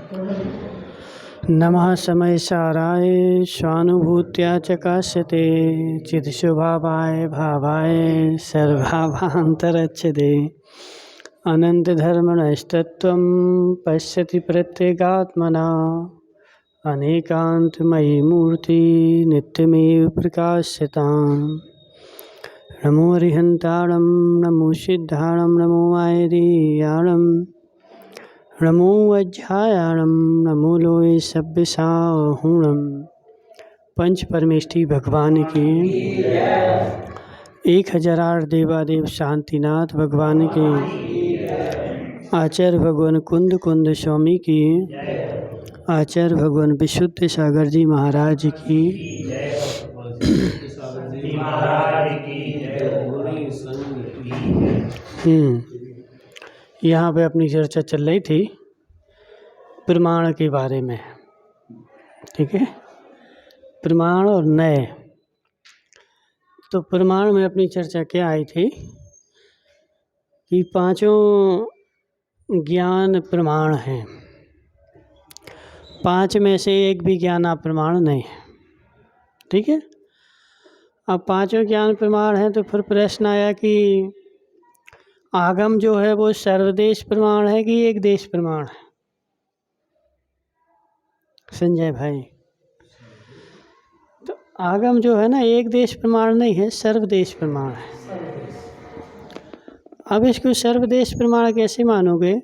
नमः समयसाराय स्वानुभूत्या च काश्यते चित्स्वभावाय भावाय सर्वभावान्तरच्छते अनन्तधर्मणस्तत्त्वं पश्यति प्रत्यगात्मना अनेकान्तमयी मूर्ति नित्यमेव प्रकाश्यताम्। नमो अरिहन्ताणं नमो सिद्धाणं नमो आयर्याणं नमो अध्यायाणं नमो लोये सभ्यसाहूणं। पंच परमेष्ठी भगवान की 1008 देवादेव शांतिनाथ भगवान की आचार्य भगवान कुंद स्वामी की आचार्य भगवान विशुद्ध सागर जी महाराज की यहाँ पे अपनी चर्चा चल रही थी प्रमाण के बारे में। ठीक है, प्रमाण और नए। तो प्रमाण में अपनी चर्चा क्या आई थी कि पांचों ज्ञान प्रमाण हैं, 5 में से एक भी ज्ञान अप्रमाण नहीं है। ठीक है, अब पांचों ज्ञान प्रमाण हैं तो फिर प्रश्न आया कि आगम जो है वो सर्वदेश प्रमाण है कि एक देश प्रमाण है। संजय भाई, तो आगम जो है ना एक देश प्रमाण नहीं है, सर्वदेश प्रमाण है। अब इसको सर्वदेश प्रमाण कैसे मानोगे?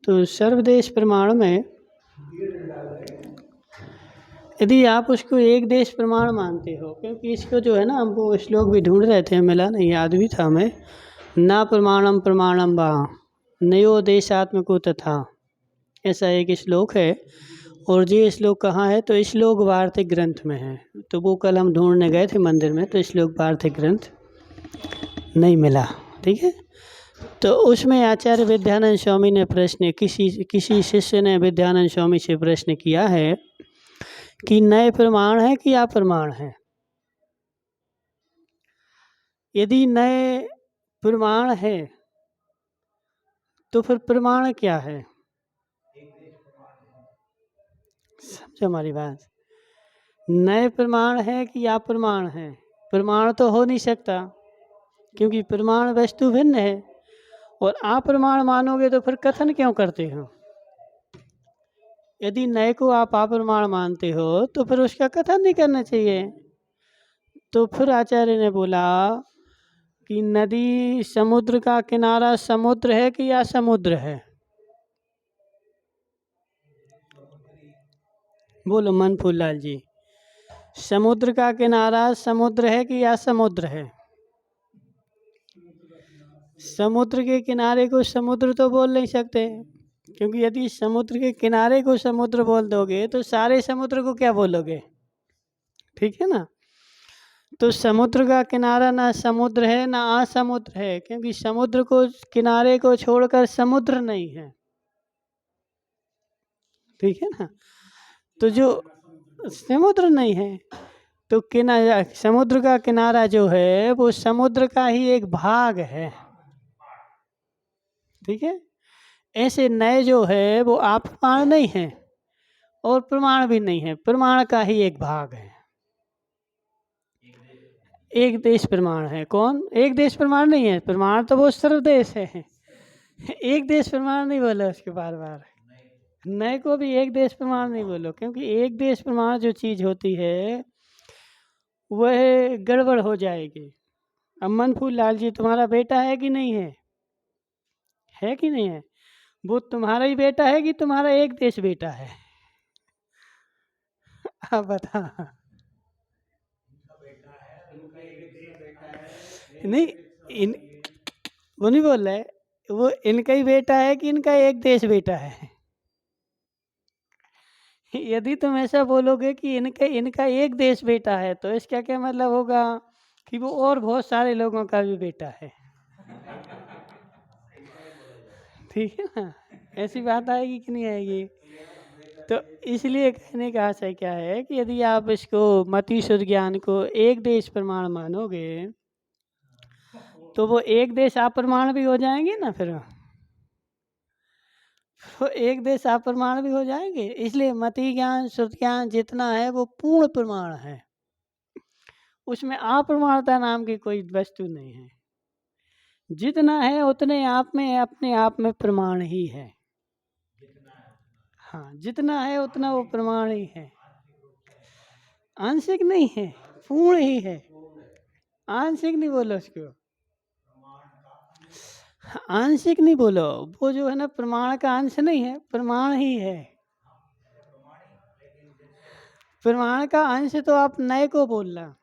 तो सर्वदेश प्रमाण में यदि आप उसको एक देश प्रमाण मानते हो, क्योंकि इसको जो है ना हम वो श्लोक भी ढूंढ रहे थे, मिला नहीं, याद भी था हमें। ना प्रमाणम प्रमाणम बा नयो देशात्मको तथा, ऐसा एक श्लोक है। और ये श्लोक कहाँ है? तो श्लोक वार्तिक ग्रंथ में है। तो वो कल हम ढूंढने गए थे मंदिर में, तो श्लोक वार्तिक ग्रंथ नहीं मिला। ठीक है, तो उसमें आचार्य विद्यानंद स्वामी ने प्रश्न, किसी शिष्य ने विद्यानंद स्वामी से प्रश्न किया है कि नए प्रमाण है कि अप्रमाण है। यदि नए प्रमाण है तो फिर प्रमाण क्या है? समझो हमारी बात। नए प्रमाण है कि अप्रमाण है? प्रमाण तो हो नहीं सकता, क्योंकि प्रमाण वस्तु भिन्न है। और अप्रमाण मानोगे तो फिर कथन क्यों करते हो? यदि नए को आप अप्रमाण मानते हो तो फिर उसका कथन नहीं करना चाहिए। तो फिर आचार्य ने बोला कि नदी समुद्र का किनारा समुद्र है कि या समुद्र है? बोलो मनफूल लाल जी, समुद्र का किनारा समुद्र है कि या समुद्र है? समुद्र के किनारे को समुद्र तो बोल नहीं सकते, क्योंकि यदि समुद्र के किनारे को समुद्र बोल दोगे तो सारे समुद्र को क्या बोलोगे? ठीक है ना। तो समुद्र का किनारा ना समुद्र है ना असमुद्र है, क्योंकि समुद्र को किनारे को छोड़कर समुद्र नहीं है। ठीक है ना, तो जो समुद्र नहीं है तो किनारा, समुद्र का किनारा जो है वो समुद्र का ही एक भाग है। ठीक है, ऐसे नए जो है वो अप्रमाण नहीं है और प्रमाण भी नहीं है, प्रमाण का ही एक भाग है। एक देश प्रमाण है। कौन? एक देश प्रमाण नहीं है, प्रमाण तो वो सर्वदेश है। एक देश प्रमाण नहीं बोलो उसके बार बार, नए को भी एक देश प्रमाण नहीं बोलो, क्योंकि एक देश प्रमाण जो चीज़ होती है वह गड़बड़ हो जाएगी। अब मनफूल लाल जी तुम्हारा बेटा है कि नहीं है? है कि नहीं है? वो तुम्हारा ही बेटा है कि तुम्हारा एक देश बेटा है? अब बता। नहीं, इन वो नहीं बोल रहे, वो इनका ही बेटा है कि इनका एक देश बेटा है? यदि तुम ऐसा बोलोगे कि इनका एक देश बेटा है तो इसका क्या मतलब होगा कि वो और बहुत सारे लोगों का भी बेटा है। ठीक है ना, ऐसी बात आएगी कि नहीं आएगी? तो इसलिए कहने का आशय क्या है कि यदि आप इसको मति शुद्ध ज्ञान को एक देश प्रमाण मानोगे तो वो एक देश अप्रमाण भी हो जाएंगे ना फिर। तो एक देश अप्रमाण भी हो जाएंगे। इसलिए मति ज्ञान श्रुति ज्ञान जितना है वो पूर्ण प्रमाण है, उसमें अप्रमाणता नाम की कोई वस्तु नहीं है। जितना है उतने आप में अपने आप में प्रमाण ही है। हाँ, जितना है उतना वो प्रमाण ही है, आंशिक नहीं है, पूर्ण ही है। आंशिक नहीं बोलो उसको, आंशिक नहीं बोलो, वो जो है ना प्रमाण का अंश नहीं है, प्रमाण ही है। प्रमाण का अंश तो आप नए को बोलना,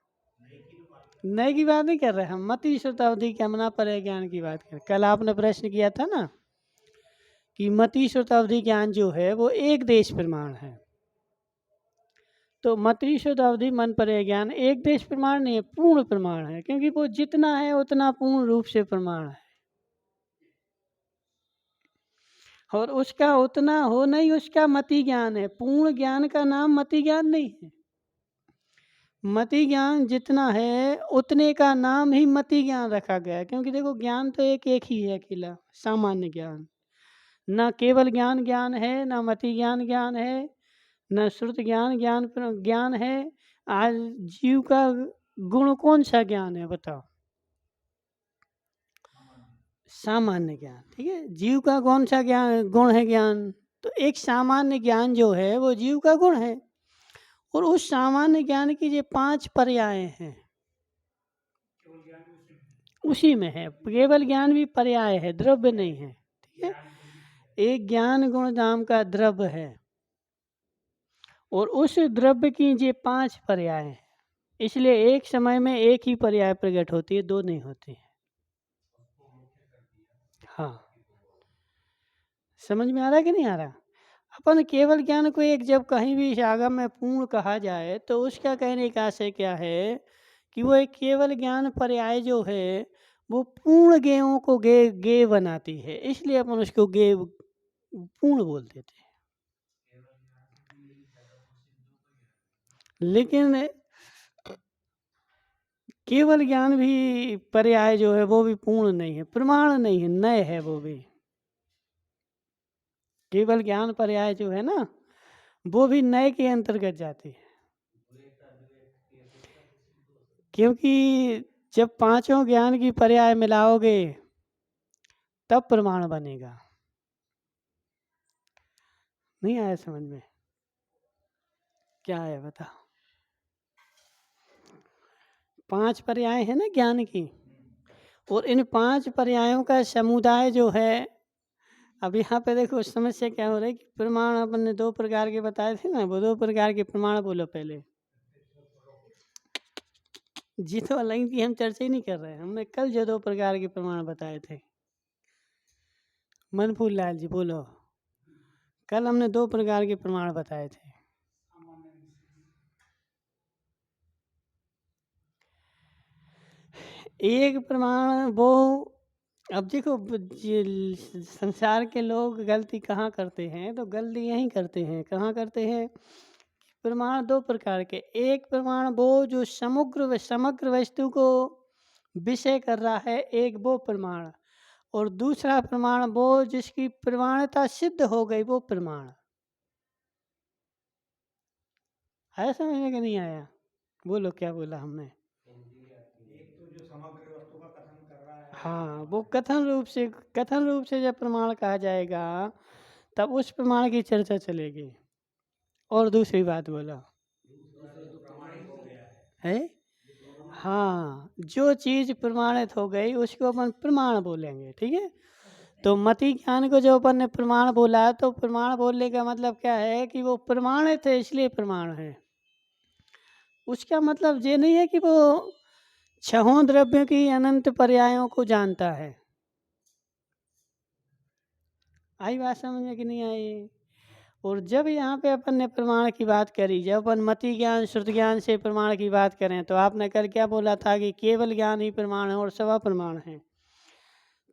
नए की बात नहीं कर रहे हम, मति श्रुतावधि ज्ञान पर ज्ञान की बात कर। कल आपने प्रश्न किया था ना कि मति श्रुतावधि ज्ञान जो है वो एक देश प्रमाण है। तो मति श्रुतावधि मन पर ज्ञान एक देश प्रमाण नहीं है, पूर्ण प्रमाण है, क्योंकि वो जितना है उतना पूर्ण रूप से प्रमाण है। और उसका उतना हो नहीं, उसका मति ज्ञान है। पूर्ण ज्ञान का नाम मति ज्ञान नहीं है। मति ज्ञान जितना है उतने का नाम ही मति ज्ञान रखा गया है। क्योंकि देखो ज्ञान तो एक ही है, अकेला सामान्य ज्ञान। ना केवल ज्ञान ज्ञान है, ना मति ज्ञान ज्ञान है, न श्रुत ज्ञान ज्ञान है। आज जीव का गुण कौन सा ज्ञान है बताओ? सामान्य ज्ञान। ठीक है, जीव का कौन सा ज्ञान गुण है? ज्ञान। तो एक सामान्य ज्ञान जो है वो जीव का गुण है। और उस सामान्य ज्ञान की जो 5 पर्याय हैं उसी में है। केवल ज्ञान भी पर्याय है, द्रव्य नहीं है। ठीक है, एक ज्ञान गुण नाम का द्रव्य है, और उस द्रव्य की ये 5 पर्याय हैं। इसलिए एक समय में एक ही पर्याय प्रकट होती है, 2 नहीं होती है। हाँ, समझ में आ रहा है कि नहीं आ रहा? अपन केवल ज्ञान को एक जब कहीं भी आगम में पूर्ण कहा जाए तो उसका कहने का आशय क्या है कि वो एक केवल ज्ञान पर्याय जो है वो पूर्ण गेयों को गे बनाती है। इसलिए अपन उसको गे पूर्ण बोल देते हैं। लेकिन केवल ज्ञान भी पर्याय जो है वो भी पूर्ण नहीं है, प्रमाण नहीं है, नए है वो भी। केवल ज्ञान पर्याय जो है ना वो भी नए के अंतर्गत जाती है। क्योंकि जब 5 ज्ञान की पर्याय मिलाओगे तब प्रमाण बनेगा। नहीं आया समझ में? क्या है बताओ? 5 पर्याय है ना ज्ञान की, और इन 5 पर्यायों का समुदाय जो है। अब यहाँ पे देखो समस्या क्या हो रही है कि प्रमाण अपन ने 2 प्रकार के बताए थे ना, वो 2 प्रकार के प्रमाण बोलो पहले। जी तो अलग की हम चर्चा ही नहीं कर रहे हैं, हमने कल जो 2 प्रकार के प्रमाण बताए थे। मनफूल लाल जी बोलो, कल हमने 2 प्रकार के प्रमाण बताए थे। एक प्रमाण वो, अब देखो संसार के लोग गलती कहाँ करते हैं, तो गलती यहीं करते हैं। कहाँ करते हैं? प्रमाण 2 प्रकार के। एक प्रमाण वो जो समग्र वस्तु को विषय कर रहा है, एक वो प्रमाण। और दूसरा प्रमाण वो जिसकी प्रमाणता सिद्ध हो गई, वो प्रमाण। आया समझ में कि नहीं आया? बोलो क्या बोला हमने? एक तो जो समग्र वस्तु का कथन कर रहा है, हाँ, वो कथन रूप से जब प्रमाण कहा जाएगा तब उस प्रमाण की चर्चा चलेगी। और दूसरी बात बोला प्रमाणित हो गया है। हाँ, जो चीज प्रमाणित हो गई उसको अपन प्रमाण बोलेंगे। ठीक है, तो मति ज्ञान को जो अपन ने प्रमाण बोला, तो प्रमाण बोलने का मतलब क्या है कि वो प्रमाणित है इसलिए प्रमाण है। उसका मतलब ये नहीं है कि वो 6 द्रव्यों की अनंत पर्यायों को जानता है। आई बात समझ में कि नहीं आई? और जब यहाँ पे अपन ने प्रमाण की बात करी, जब अपन मति ज्ञान श्रुत ज्ञान से प्रमाण की बात करें, तो आपने कल क्या बोला था कि केवल ज्ञान ही प्रमाण है और सवा प्रमाण है।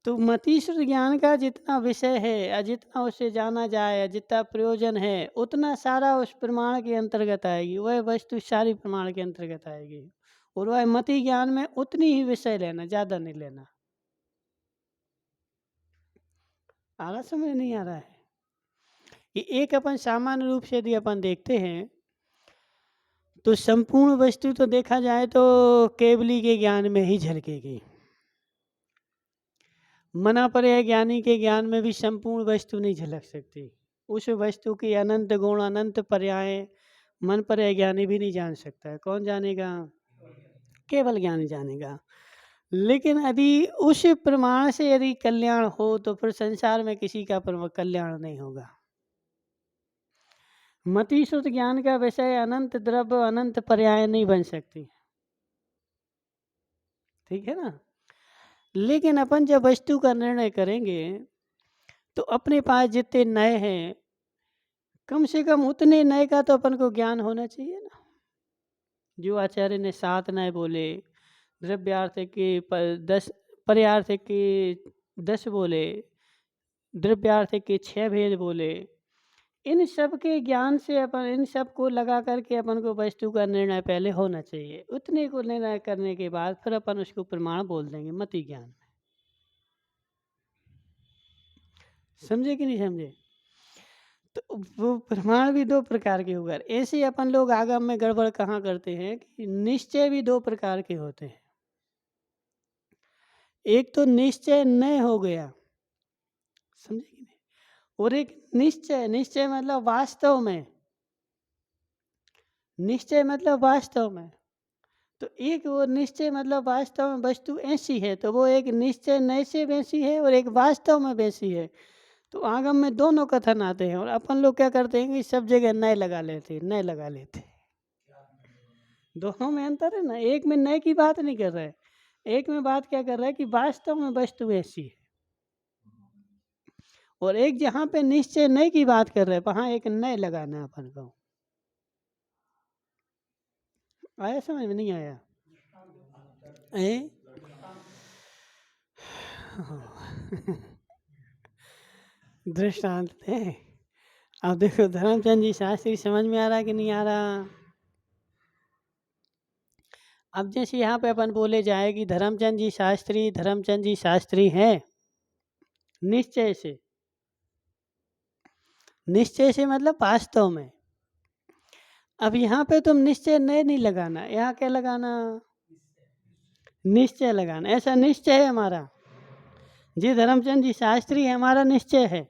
तो मति श्रुत ज्ञान का जितना विषय है या जितना उसे जाना जाए, जितना प्रयोजन है, उतना सारा उस प्रमाण के अंतर्गत आएगी। वह वस्तु सारी प्रमाण के अंतर्गत आएगी। और वह मति ज्ञान में उतनी ही विषय लेना, ज़्यादा नहीं लेना। आ रहा समझ नहीं आ रहा है? कि एक अपन सामान्य रूप से यदि अपन देखते हैं तो संपूर्ण वस्तु तो देखा जाए तो केवली के ज्ञान में ही झलकेगी। मना पर्याय ज्ञानी के ज्ञान में भी संपूर्ण वस्तु नहीं झलक सकती। उस वस्तु की अनंत गुण अनंत पर्याय मन पर्याय ज्ञानी भी नहीं जान सकता है। कौन जानेगा? केवल ज्ञानी जानेगा। लेकिन यदि उस प्रमाण से यदि कल्याण हो तो फिर संसार में किसी का कल्याण नहीं होगा। मति शुद्ध ज्ञान का विषय अनंत द्रव्य अनंत पर्याय नहीं बन सकती, ठीक है ना। लेकिन अपन जब वस्तु का निर्णय करेंगे तो अपने पास जितने नए हैं कम से कम उतने नए का तो अपन को ज्ञान होना चाहिए ना। जो आचार्य ने 7 नए बोले, द्रव्यार्थ के 10, पर्यार्थ के 10 बोले, द्रव्यार्थ के 6 भेद बोले, इन सब के ज्ञान से अपन इन सब को लगा करके अपन को वस्तु का निर्णय पहले होना चाहिए। उतने को निर्णय करने के बाद फिर अपन उसको प्रमाण बोल देंगे मति ज्ञान में। समझे कि नहीं समझे? तो वो प्रमाण भी 2 प्रकार के होगा। ऐसे अपन लोग आगम में गड़बड़ कहाँ करते हैं कि निश्चय भी 2 प्रकार के होते हैं। एक तो निश्चय न हो गया, समझे कि नहीं, और एक निश्चय, निश्चय मतलब वास्तव में, निश्चय मतलब वास्तव में। तो एक वो निश्चय मतलब वास्तव में वस्तु ऐसी है तो वो एक निश्चय नए से वैसी है और एक वास्तव में वैसी है। तो आगम में दोनों कथन आते हैं और अपन लोग क्या करते हैं कि सब जगह नए लगा लेते हैं, नए लगा लेते हैं। दोनों में अंतर है ना। एक में नए की बात नहीं कर रहे, एक में बात क्या कर रहा है कि वास्तव में वस्तु ऐसी है, और एक जहाँ पे निश्चय नए की बात कर रहे हैं वहाँ एक नए लगाना है अपन को। आया समझ में? नहीं आया? दृष्टांत थे। अब देखो धर्मचंद जी शास्त्री समझ में आ रहा कि नहीं आ रहा? अब जैसे यहाँ पे अपन बोले जाए कि धर्मचंद जी शास्त्री हैं निश्चय से, निश्चय से मतलब वास्तव में। अब यहाँ पे तुम निश्चय नहीं लगाना, यहाँ क्या लगाना? निश्चय लगाना। ऐसा निश्चय है हमारा, जी धर्मचंद जी शास्त्री है, हमारा निश्चय है,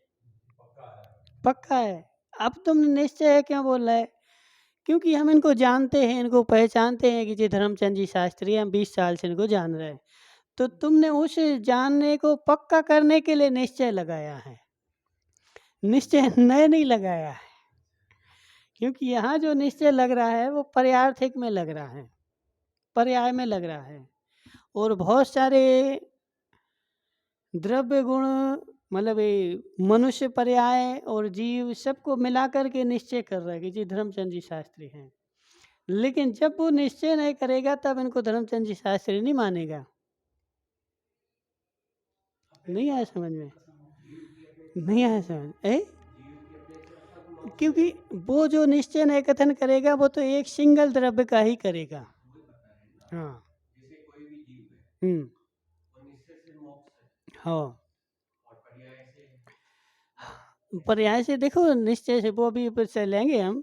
पक्का है। अब तुमने निश्चय है क्यों बोल रहा है? क्योंकि हम इनको जानते हैं, इनको पहचानते हैं कि जी धर्मचंद जी शास्त्री, हम 20 साल से इनको जान रहे हैं। तो तुमने उस जानने को पक्का करने के लिए निश्चय लगाया है, निश्चय नए नहीं लगाया है। क्योंकि यहाँ जो निश्चय लग रहा है वो पर्यार्थिक में लग रहा है, पर्याय में लग रहा है, और बहुत सारे द्रव्य गुण मतलब ये मनुष्य पर्याय और जीव सबको मिला करके निश्चय कर रहा है कि जी धर्मचंद जी शास्त्री हैं। लेकिन जब वो निश्चय नहीं करेगा तब इनको धर्मचंद जी शास्त्री नहीं मानेगा। नहीं आया समझ में? नहीं आया समझ? क्योंकि वो जो निश्चय नहीं कथन करेगा वो तो एक सिंगल द्रव्य का ही करेगा। हाँ, हाँ, पर्याय से देखो, निश्चय से वो भी विषय लेंगे हम,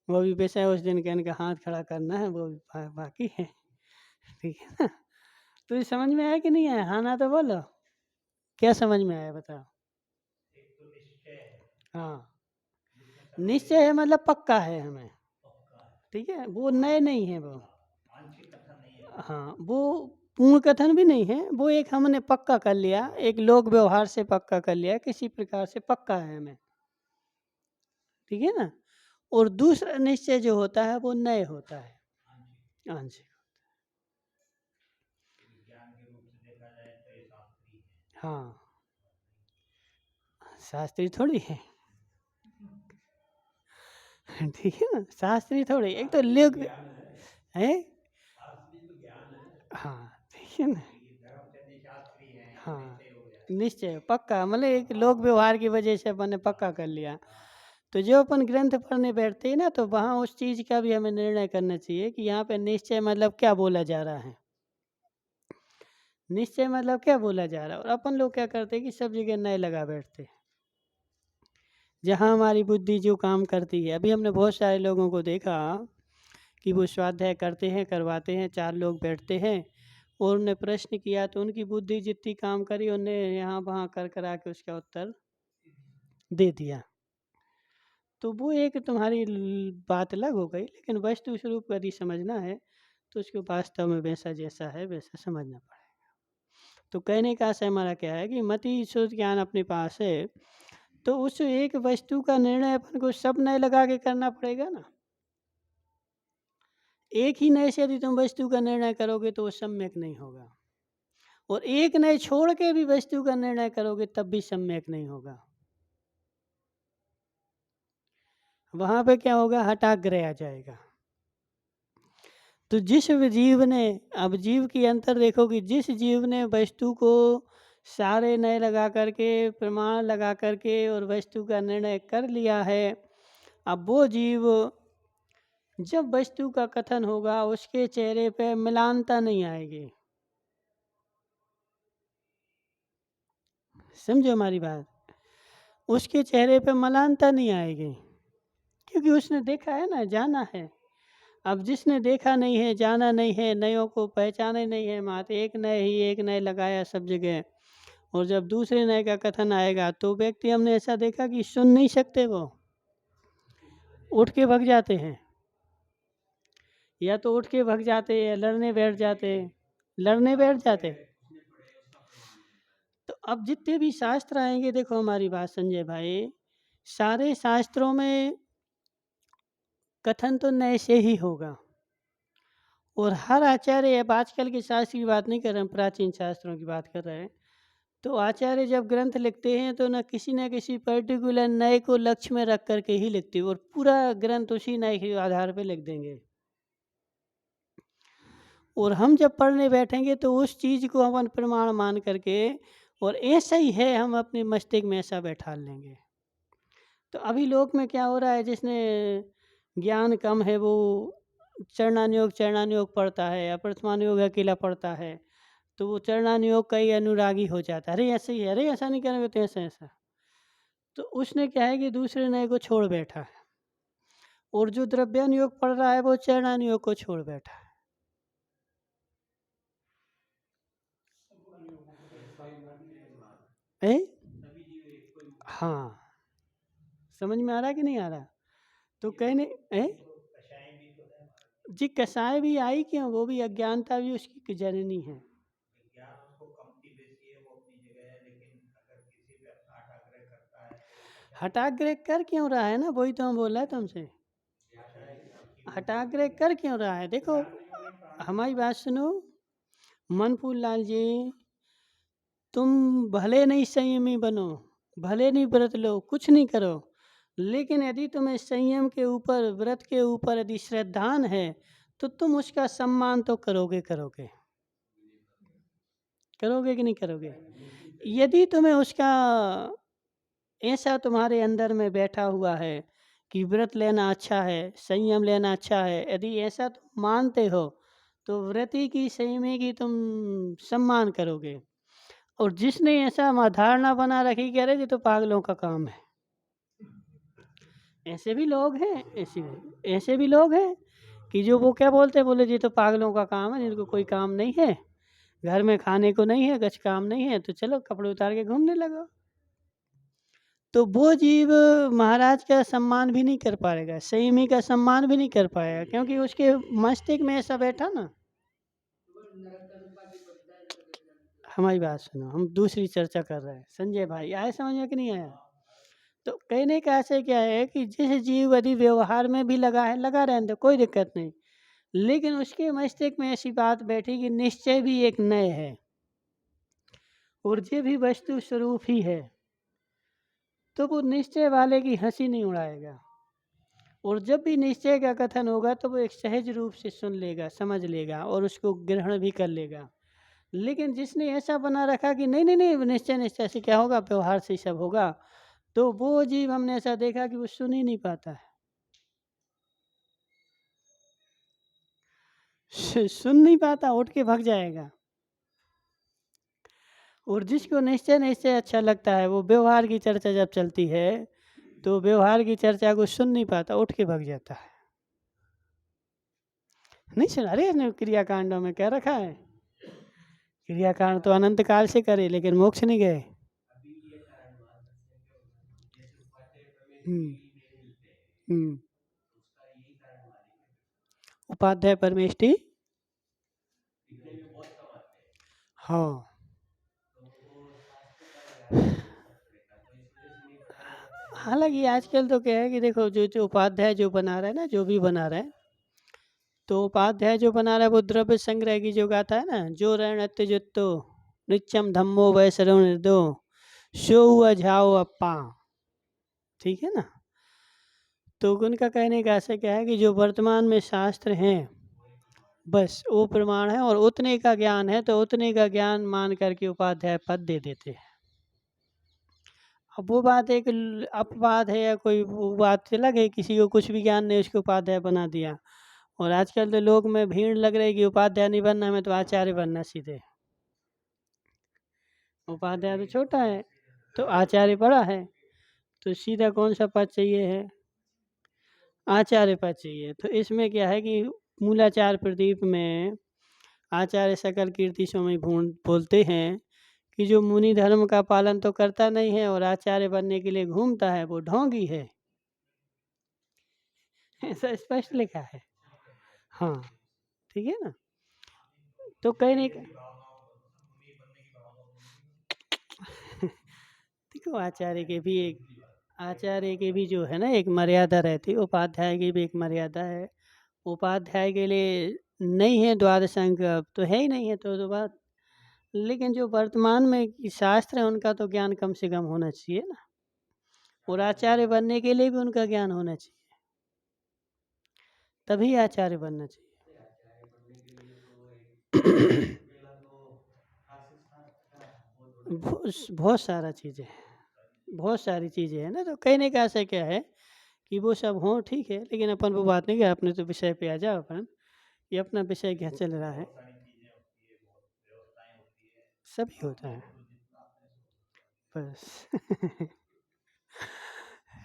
वो भी विषय उस दिन के इनका हाथ खड़ा करना है, वो भी बाकी है, ठीक है ना। तो ये समझ में आया कि नहीं आया? हाँ ना तो बोलो, क्या समझ में आया बताओ? हाँ, निश्चय है मतलब पक्का है हमें, ठीक है, वो नए नहीं है वो। हाँ, वो पूर्ण कथन भी नहीं है, वो एक हमने पक्का कर लिया, एक लोक व्यवहार से पक्का कर लिया, किसी प्रकार से पक्का है हमें, ठीक है ना। और दूसरा निश्चय जो होता है वो नए होता है, आंशिक। हाँ, शास्त्री थोड़ी है, ठीक है ना, शास्त्री थोड़ी, एक तो लोक है, हाँ, ठीक है ना। हाँ, निश्चय पक्का मतलब एक लोक व्यवहार की वजह से अपन ने पक्का कर लिया। तो जो अपन ग्रंथ पढ़ने बैठते हैं ना तो वहाँ उस चीज़ का भी हमें निर्णय करना चाहिए कि यहाँ पे निश्चय मतलब क्या बोला जा रहा है, निश्चय मतलब क्या बोला जा रहा है। और अपन लोग क्या करते हैं कि सब जगह नए लगा बैठते हैं। जहाँ हमारी बुद्धि जो काम करती है। अभी हमने बहुत सारे लोगों को देखा कि वो स्वाध्याय करते हैं, करवाते हैं, 4 लोग बैठते हैं और उन्हें प्रश्न किया तो उनकी बुद्धि जितनी काम करी उन्हें यहाँ वहाँ कर करा के उसका उत्तर दे दिया। तो वो एक तुम्हारी बात अलग हो गई, लेकिन वस्तु स्वरूप यदि समझना है तो उसको वास्तव में वैसा जैसा है वैसा समझना पड़ेगा। तो कहने का आशय हमारा क्या है कि मति शुद्ध ज्ञान अपने पास है तो उस एक वस्तु का निर्णय अपन को सब नए लगा के करना पड़ेगा ना। एक ही नए से यदि तुम वस्तु का निर्णय करोगे तो वो सम्यक नहीं होगा, और एक नए छोड़ के भी वस्तु का निर्णय करोगे तब भी सम्यक नहीं होगा। वहां पे क्या होगा, हठाग्रह आ जाएगा। तो जिस जीव ने, अब जीव की अंतर देखो कि जिस जीव ने वस्तु को सारे नए लगा करके, प्रमाण लगा करके और वस्तु का निर्णय कर लिया है, अब वो जीव जब वस्तु का कथन होगा उसके चेहरे पे मिलानता नहीं आएगी। समझो हमारी बात, उसके चेहरे पे मलानता नहीं आएगी, क्योंकि उसने देखा है ना, जाना है। अब जिसने देखा नहीं है, जाना नहीं है, नयों को पहचाने नहीं है, मात्र एक नए ही एक नए लगाया सब जगह, और जब दूसरे नए का कथन आएगा तो व्यक्ति, हमने ऐसा देखा कि सुन नहीं सकते, वो उठ के भग जाते हैं, या तो उठ के भग जाते हैं, लड़ने बैठ जाते, लड़ने बैठ जाते। तो अब जितने भी शास्त्र आएंगे, देखो हमारी बात संजय भाई, सारे शास्त्रों में कथन तो नए से ही होगा, और हर आचार्य, अब आजकल के शास्त्र की बात नहीं कर रहे हैं, प्राचीन शास्त्रों की बात कर रहे हैं, तो आचार्य जब ग्रंथ लिखते हैं तो न किसी पर्टिकुलर नए को लक्ष्य में रख करके ही लिखते हैं, और पूरा ग्रंथ उसी नए के आधार पर लिख देंगे। और हम जब पढ़ने बैठेंगे तो उस चीज़ को हम प्रमाण मान करके, और ऐसा ही है, हम अपने मस्तिष्क में ऐसा बैठा लेंगे। तो अभी लोक में क्या हो रहा है, जिसने ज्ञान कम है वो चरणानुयोग पढ़ता है, या प्रथमानुयोग अकेला पढ़ता है, तो वो चरणानुयोग का ही अनुरागी हो जाता है। अरे ऐसे ही है, अरे ऐसा नहीं करेंगे तो ऐसा ऐसा। तो उसने क्या है कि दूसरे नए को छोड़ बैठा है, और जो द्रव्यानुयोग पढ़ रहा है वो चरणानुयोग को छोड़ बैठा है। हाँ, समझ में आ रहा कि नहीं आ रहा? तो कहने जी, कसाय भी आई क्यों, वो भी अज्ञानता भी उसकी जननी है। ज्ञान उसको कमती बेची है, वो अपनी जगह है, लेकिन अगर किसी पे अपना हठाग्रह करता है तो हठाग्रह कर क्यों रहा है ना, वही तो हम बोल रहे हैं तुमसे, हठाग्रह कर क्यों रहा है। देखो हमारी बात सुनो मनफूल लाल जी, तुम भले नहीं संयमी बनो, भले नहीं व्रत लो, कुछ नहीं करो, लेकिन यदि तुम्हें संयम के ऊपर, व्रत के ऊपर यदि श्रद्धान है तो तुम उसका सम्मान तो करोगे करोगे, करोगे कि नहीं करोगे। यदि तुम्हें उसका ऐसा तुम्हारे अंदर में बैठा हुआ है कि व्रत लेना अच्छा है, संयम लेना अच्छा है, यदि ऐसा तुम मानते हो तो व्रती की, संयमी की तुम सम्मान करोगे। और जिसने ऐसा धारणा बना रखी कि अरे ये तो पागलों का काम है, ऐसे भी लोग हैं, ऐसे भी लोग हैं कि जो वो क्या बोलते हैं, बोले ये तो पागलों का काम है, जिनको कोई काम नहीं है, घर में खाने को नहीं है, कुछ काम नहीं है, तो चलो कपड़े उतार के घूमने लगो। तो वो जीव महाराज का सम्मान भी नहीं कर पाएगा, संयमी का सम्मान भी नहीं कर पाएगा, क्योंकि उसके मस्तिष्क में ऐसा बैठा ना। हमारी बात सुनो, हम दूसरी चर्चा कर रहे हैं संजय भाई, आए समझ में कि नहीं आया? तो कहने का आशय क्या है कि जिस जीव यदि व्यवहार में भी लगा है, लगा रहने दो, कोई दिक्कत नहीं, लेकिन उसके मस्तिष्क में ऐसी बात बैठी कि निश्चय भी एक नए है, और ये भी वस्तु स्वरूप ही है, तो वो निश्चय वाले की हंसी नहीं उड़ाएगा। और जब भी निश्चय का कथन होगा तो वो एक सहज रूप से सुन लेगा, समझ लेगा, और उसको ग्रहण भी कर लेगा। लेकिन जिसने ऐसा बना रखा कि नहीं नहीं नहीं, निश्चय निश्चय से क्या होगा, व्यवहार से सब होगा, तो वो जीव हमने ऐसा देखा कि वो सुन ही नहीं पाता है, सुन नहीं पाता, उठ के भाग जाएगा। और जिसको निश्चय निश्चय अच्छा लगता है, वो व्यवहार की चर्चा जब चलती है तो व्यवहार की चर्चा को सुन नहीं पाता, उठ के भाग जाता है। नहीं सुना? अरे इसने क्रियाकांडों में क्या रखा है, क्रियाकांड तो अनंत काल से करे लेकिन मोक्ष नहीं गए। अभी ये कारण मान सकते हैं कि जैसे उपाध्याय परमेश हम्म नहीं मिलते हैं, हम्म उसका यही कारण मानेंगे। उपाध्याय परमेष्टि, दिखने में बहुत कम आते हैं, हाँ तो वो शास्त्र का ज्ञान नहीं है शास्त्र का, तो इस वजह से नहीं पढ़ाया जाता है। हालांकि आजकल तो क्या है कि देखो जो जो उपाध्याय जो बना रहा है ना, जो भी बना रहा है, तो उपाध्याय जो बना रहा है वो द्रव्य संग्रह की जो गाता है ना, जो रण अत्यजुत्तो नित्यम धम्मो वैसरो निर्दो शो हुआ झाओ अप्पा, ठीक है ना। तो उनका कहने का ऐसा क्या है कि जो वर्तमान में शास्त्र हैं बस वो प्रमाण है, और उतने का ज्ञान है तो उतने का ज्ञान मान करके उपाध्याय पद दे देते हैं। अब वो बात एक अपवाद है या कोई वो बात अलग है, किसी को कुछ भी ज्ञान नहीं उसको उपाध्याय बना दिया। और आजकल तो लोग में भीड़ लग रही है कि उपाध्याय नहीं बनना, हमें तो आचार्य बनना सीधे। उपाध्याय तो छोटा है, तो आचार्य बड़ा है, तो सीधा कौन सा पद चाहिए है, आचार्य पद चाहिए। तो इसमें क्या है कि मूलाचार प्रदीप में आचार्य सकल कीर्ति स्वामी बोलते हैं कि जो मुनि धर्म का पालन तो करता नहीं है और आचार्य बनने के लिए घूमता है वो ढोंगी है, ऐसा स्पष्ट लिखा है। हाँ ठीक है ना। तो कहीं नहीं देखो आचार्य के भी जो है ना एक मर्यादा रहती है, उपाध्याय की भी एक मर्यादा है। उपाध्याय के लिए नहीं है द्वादश अंक, अब तो है ही नहीं है तो बात, लेकिन जो वर्तमान में शास्त्र है उनका तो ज्ञान कम से कम होना चाहिए ना, और आचार्य बनने के लिए भी उनका ज्ञान होना चाहिए, तभी आचार्य बनना चाहिए। बहुत सारा चीज़ें हैं, बहुत सारी चीज़ें हैं ना। तो कहने का ऐसा क्या है कि वो सब हों ठीक है, लेकिन अपन वो बात नहीं कि अपने तो विषय पे आ जाओ, अपन ये अपना विषय क्या चल रहा है, सारी चीजें होती है, बहुत व्यवस्थाएं होती है, सभी होता है तो जितना आपने बस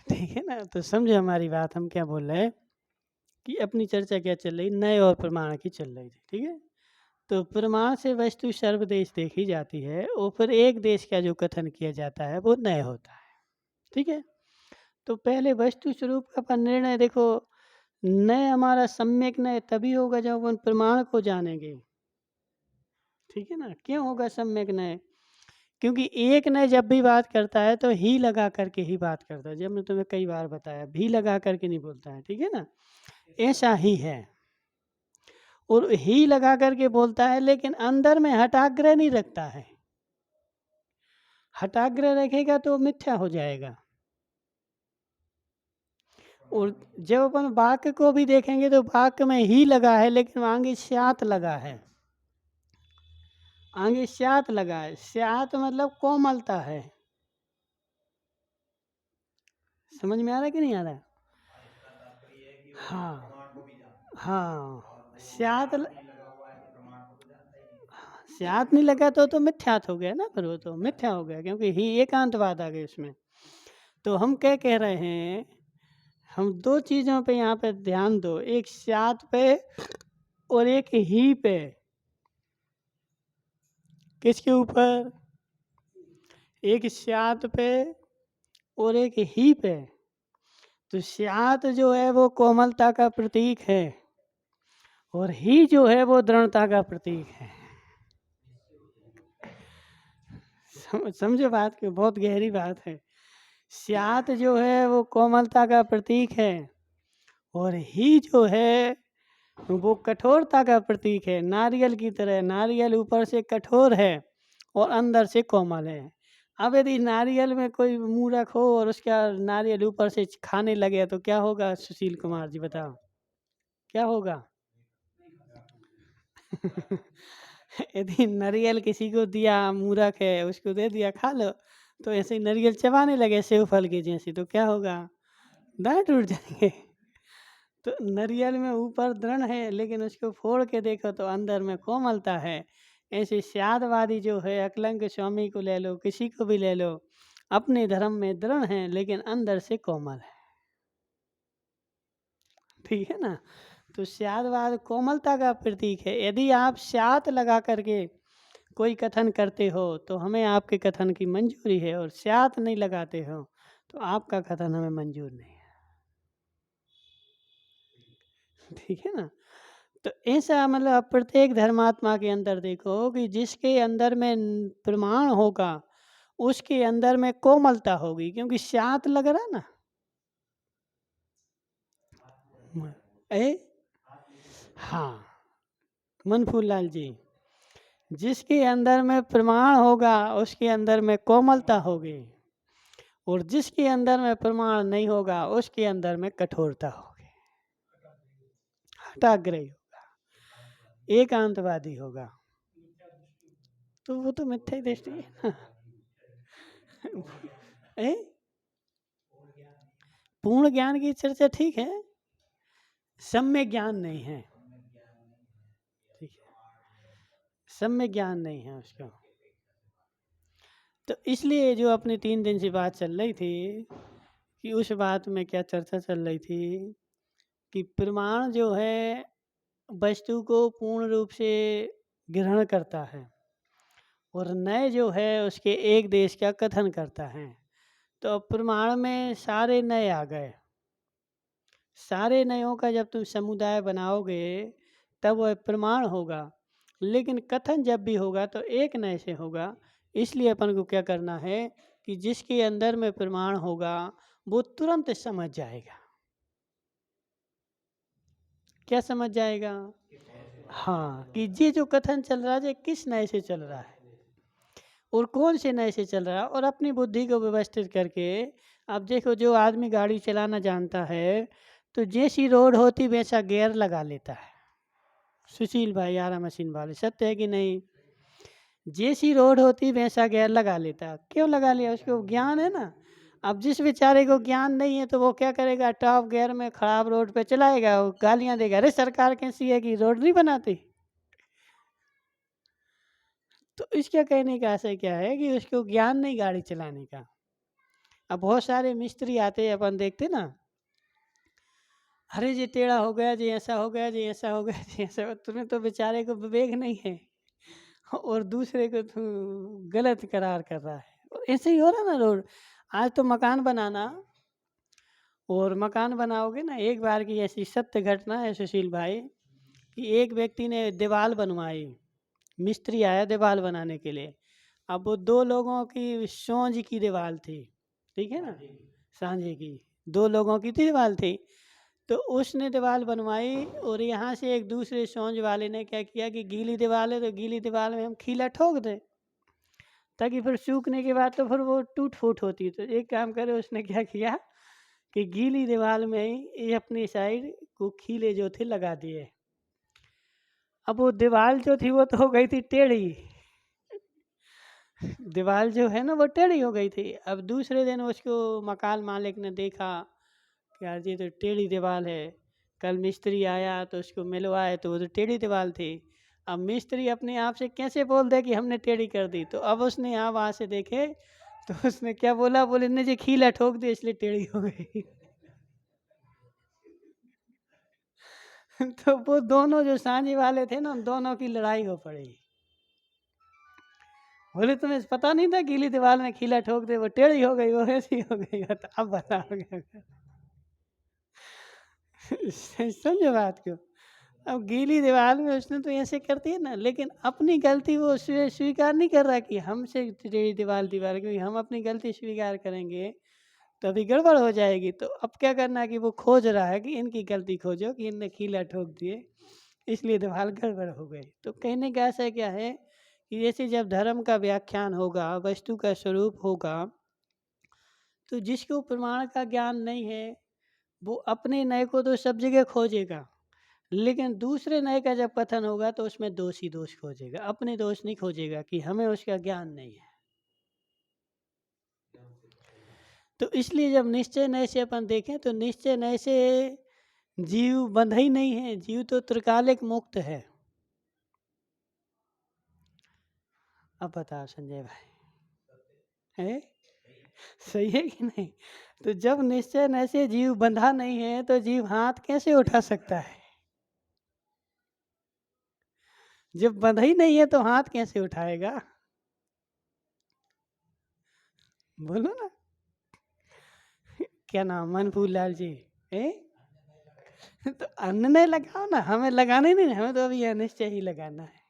ठीक है ना। तो समझो हमारी बात, हम क्या बोल रहे हैं कि अपनी चर्चा क्या चल रही, नए और प्रमाण की चल रही थी, ठीक है। तो प्रमाण से वस्तु सर्वदेश देखी जाती है और फिर एक देश का जो कथन किया जाता है वो नए होता है, ठीक है। तो पहले वस्तु स्वरूप का अपन निर्णय देखो, नए हमारा सम्यक नए तभी होगा जब अपन प्रमाण को जानेंगे, ठीक है ना। क्यों होगा सम्यक नए, क्योंकि एक नए जब भी बात करता है तो ही लगा करके ही बात करता है, जब मैं तुम्हें कई बार बताया भी लगा करके नहीं बोलता है, ठीक है ना, ऐसा ही है। और ही लगा करके बोलता है लेकिन अंदर में हठाग्रह नहीं रखता है, हठाग्रह रखेगा तो मिथ्या हो जाएगा। और जब अपन वाक्य को भी देखेंगे तो वाक्य में ही लगा है लेकिन आगे स्यात लगा है, आगे स्यात लगा है, स्यात मतलब कोमलता है। समझ में आ रहा है कि नहीं आ रहा है? इसका तात्पर्य है कि वो हाँ प्रमाण को भी जानता है, हाँ और वो स्यात नहीं लगा हुआ है तो प्रमाण को तो जानता ही नहीं। स्यात नहीं लगा तो मिथ्यात हो गया ना, फिर वो तो मिथ्या हो गया, क्योंकि ही एकांतवाद आ गया इसमें। तो हम क्या कह रहे हैं, हम दो चीज़ों पे यहाँ पे ध्यान दो, एक स्यात पे और एक ही पे। किसके ऊपर, एक स्यात पे और एक ही पे। तो स्यात जो है वो कोमलता का प्रतीक है और ही जो है वो दृढ़ता का प्रतीक है। समझो बात की, बहुत गहरी बात है। स्यात जो है वो कोमलता का प्रतीक है और ही जो है वो कठोरता का प्रतीक है, नारियल की तरह। नारियल ऊपर से कठोर है और अंदर से कोमल है। अब यदि नारियल में कोई मूर्ख हो और उसका नारियल ऊपर से खाने लगे तो क्या होगा, सुशील कुमार जी बताओ क्या होगा? यदि नारियल किसी को दिया, मूर्ख है उसको दे दिया खा लो, तो ऐसे ही नारियल चबाने लगे सेव फल के जैसे, तो क्या होगा, दांत टूट जाएंगे। तो नारियल में ऊपर दृढ़ है लेकिन उसको फोड़ के देखो तो अंदर में कोमलता है। ऐसे स्यादवादी जो है, अकलंक स्वामी को ले लो, किसी को भी ले लो, अपने धर्म में दृढ़ हैं लेकिन अंदर से कोमल है। ठीक है ना। तो स्यादवाद कोमलता का प्रतीक है। यदि आप स्यात लगा करके कोई कथन करते हो तो हमें आपके कथन की मंजूरी है, और स्यात नहीं लगाते हो तो आपका कथन हमें मंजूर नहीं है। ठीक है ना। तो ऐसा मतलब आप प्रत्येक धर्मात्मा के अंदर देखो कि जिसके अंदर में प्रमाण होगा उसके अंदर में कोमलता होगी, क्योंकि स्यात लग रहा ना। ए हाँ, मनफूल लाल जी, जिसके अंदर में प्रमाण होगा उसके अंदर में कोमलता होगी, और जिसके अंदर में प्रमाण नहीं होगा उसके अंदर में कठोरता होगी, हठाग्रही होगा, एकांतवादी होगा। तो वो तो मिथ्या दृष्टि है ना। ए? पूर्ण ज्ञान की चर्चा ठीक है, सम्यक ज्ञान नहीं है। ठीक है, सम्यक ज्ञान नहीं है उसका। तो इसलिए जो अपनी 3 दिन से बात चल रही थी कि उस बात में क्या चर्चा चल रही थी कि प्रमाण जो है वस्तु को पूर्ण रूप से ग्रहण करता है, और नय जो है उसके एक देश का कथन करता है। तो प्रमाण में सारे नय आ गए। सारे नयों का जब तुम समुदाय बनाओगे तब वह प्रमाण होगा, लेकिन कथन जब भी होगा तो एक नय से होगा। इसलिए अपन को क्या करना है कि जिसके अंदर में प्रमाण होगा वो तुरंत समझ जाएगा। क्या समझ जाएगा? हाँ, कि ये जो कथन चल रहा है ये किस नय से चल रहा है और कौन से नय से चल रहा है, और अपनी बुद्धि को व्यवस्थित करके। अब देखो, जो आदमी गाड़ी चलाना जानता है तो जैसी रोड होती वैसा गियर लगा लेता है। सुशील भाई आरा मशीन वाले, सत्य है कि नहीं? जैसी रोड होती वैसा गियर लगा लेता है। क्यों लगा लिया? उसको ज्ञान है ना। अब जिस बेचारे को ज्ञान नहीं है तो वो क्या करेगा? टॉप गियर में खराब रोड पे चलाएगा, वो गालियां देगा, अरे सरकार कैसी है कि रोड नहीं बनाती। तो इसका कहने का आशय क्या है कि उसको ज्ञान नहीं गाड़ी चलाने का। अब बहुत सारे मिस्त्री आते हैं, अपन देखते ना, अरे जी टेढ़ा हो गया जी, ऐसा हो गया जी, ऐसा हो गया जी, ऐसा। तुम्हें तो बेचारे को विवेक नहीं है और दूसरे को तू गलत करार कर रहा है। और ऐसे ही हो रहा ना रोड। आज तो मकान बनाना, और मकान बनाओगे ना, एक बार की ऐसी सत्य घटना है सुशील भाई कि एक व्यक्ति ने दीवार बनवाई, मिस्त्री आया दीवार बनाने के लिए। अब वो 2 लोगों की सोंज की दीवार थी, ठीक है ना, सांझे की 2 लोगों की दीवार थी। तो उसने दीवार बनवाई, और यहाँ से एक दूसरे सोंज वाले ने क्या किया कि गीली दीवार है तो गीली दीवार में हम खीला ठोक दें, ताकि फिर सूखने के बाद तो फिर वो टूट फूट होती। तो एक काम करे, उसने क्या किया कि गीली दीवार में ही ये अपनी साइड को खीले जो थे लगा दिए। अब वो दीवार जो थी वो तो हो गई थी टेढ़ी। दीवार जो है ना वो टेढ़ी हो गई थी। अब दूसरे दिन उसको मकान मालिक ने देखा कि यार ये तो टेढ़ी दीवार है। कल मिस्त्री आया तो उसको मिलवाए तो वो तो टेढ़ी दीवार थी। अब मिस्त्री अपने आप से कैसे बोल दे कि हमने टेढ़ी कर दी? तो अब उसने यहाँ वहाँ से देखे तो उसने क्या बोला, बोले ने जी खीला ठोक दिया इसलिए टेढ़ी हो गई। तो वो दोनों जो सांझे वाले थे ना, उन दोनों की लड़ाई हो पड़ी। बोले तुम्हें पता नहीं था गीली दीवार में खीला ठोक दे वो टेढ़ी हो गई, वो ऐसी हो गई। तो अब बताओ क्या? समझो बात क्यों? अब गीली दीवार में उसने तो ऐसे करती है ना, लेकिन अपनी गलती वो स्वीकार नहीं कर रहा कि हमसे टेढ़ी दीवार दीवार, क्योंकि हम अपनी गलती स्वीकार करेंगे तो अभी गड़बड़ हो जाएगी। तो अब क्या करना है कि वो खोज रहा है कि इनकी गलती खोजो कि इनने खीला ठोक दिए इसलिए दीवार गड़बड़ हो गई। तो कहने का ऐसा क्या है कि जैसे जब धर्म का व्याख्यान होगा, वस्तु का स्वरूप होगा, तो जिसको प्रमाण का ज्ञान नहीं है वो अपने नए को तो सब जगह खोजेगा, लेकिन दूसरे नए का जब कथन होगा तो उसमें दोष ही दोष खोजेगा, अपने दोष नहीं खोजेगा कि हमें उसका ज्ञान नहीं है। तो इसलिए जब निश्चय नय से अपन देखें तो निश्चय नय से जीव बंध ही नहीं है, जीव तो त्रिकालिक मुक्त है। अब बताओ संजय भाई, है सही है कि नहीं? तो जब निश्चय न से जीव बंधा नहीं है तो जीव हाथ कैसे उठा सकता है? जब बंधा ही नहीं है तो हाथ कैसे उठाएगा? बोलो ना। क्या नाम मनफूल लाल जी? ए? तो अन्न नहीं लगाओ ना, हमें लगाना ही नहीं, हमें तो अभी अनिश्चय ही लगाना है